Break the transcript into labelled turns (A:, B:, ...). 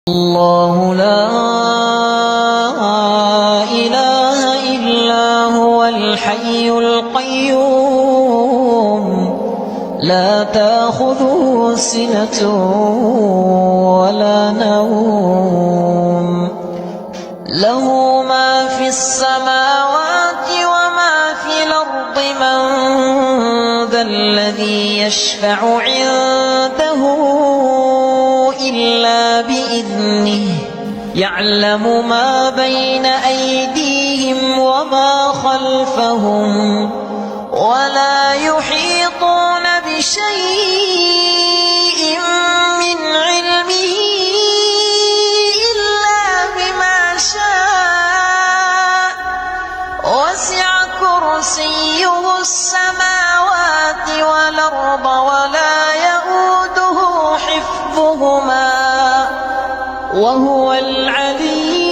A: الله لا إله إلا هو الحي القيوم لا تأخذه سنة ولا نوم له ما في السماوات وما في الأرض من ذا الذي يشفع عنده إلا بإذنه يعلم ما بين أيديهم وما خلفهم ولا يحيطون بشيء من علمه إلا بما شاء وسع كرسيه السماوات والأرض ولا يئوده حفظهما وهو العلي